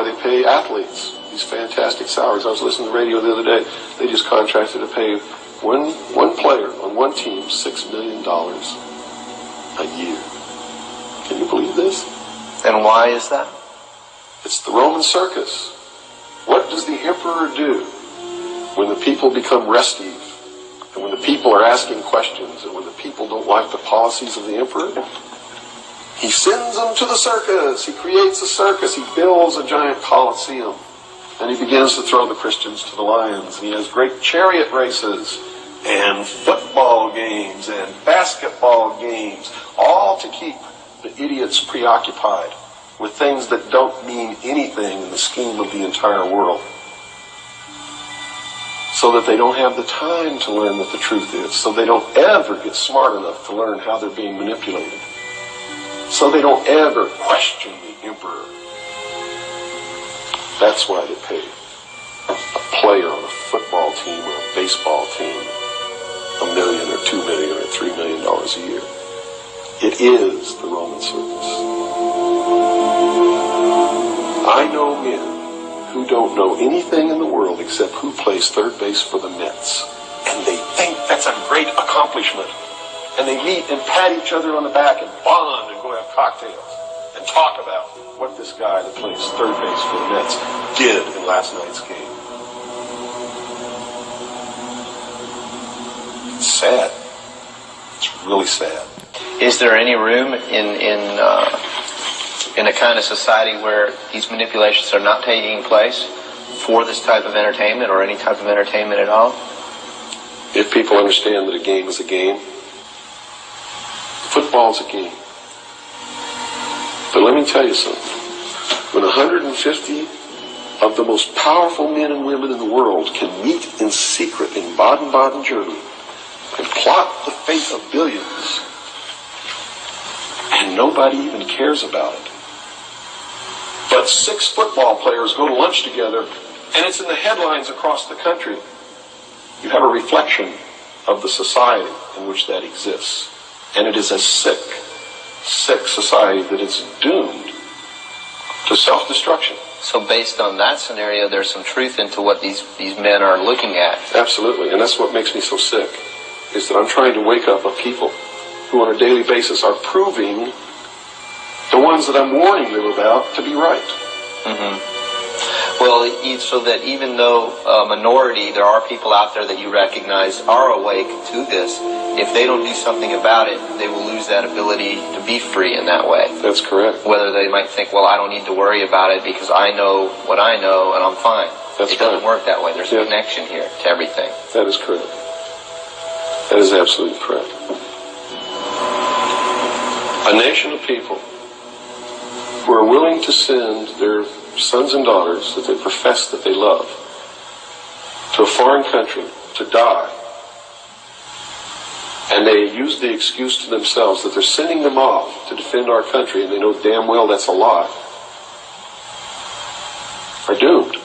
why they pay athletes these fantastic salaries. I was listening to the radio the other day. They just contracted to pay one player on one team $6 million a year. Can you believe this? And why is that? It's the Roman circus. What does the emperor do when the people become restive, and when the people are asking questions, and when the people don't like the policies of the emperor? He sends them to the circus. He creates a circus. He builds a giant coliseum. And he begins to throw the Christians to the lions. And he has great chariot races and football games and basketball games, all to keep the idiots preoccupied with things that don't mean anything in the scheme of the entire world, so that they don't have the time to learn what the truth is, so they don't ever get smart enough to learn how they're being manipulated, so they don't ever question the emperor. That's why they pay a player on a football team or a baseball team $1 million or $2 million or $3 million a year. It is the Roman circus. I know men who don't know anything in the world except who plays third base for the Mets. And they think that's a great accomplishment. And they meet and pat each other on the back and bond and go have cocktails and talk about what this guy that plays third base for the Mets did in last night's game. It's sad. It's really sad. Is there any room in a kind of society where these manipulations are not taking place for this type of entertainment or any type of entertainment at all? If people understand that a game is a game, football's a game. But let me tell you something. When 150 of the most powerful men and women in the world can meet in secret in Baden-Baden, Germany, and plot the fate of billions, and nobody even cares about it, but 6 football players go to lunch together, and it's in the headlines across the country, you have a reflection of the society in which that exists. And it is a sick society that is doomed to self-destruction. So based on that scenario, there's some truth into what these men are looking at. Absolutely, and that's what makes me so sick, is that I'm trying to wake up a people who on a daily basis are proving the ones that I'm warning them about to be right. Mm-hmm. Well, so that even though a minority, there are people out there that you recognize are awake to this, if they don't do something about it, they will lose that ability to be free in that way. That's correct. Whether they might think, well, I don't need to worry about it because I know what I know and I'm fine. That's it doesn't work that way. There's a connection here to everything. That is correct. That is absolutely correct. A nation of people who are willing to send their sons and daughters that they profess that they love to a foreign country to die, and they use the excuse to themselves that they're sending them off to defend our country, and they know damn well that's a lie, are doomed.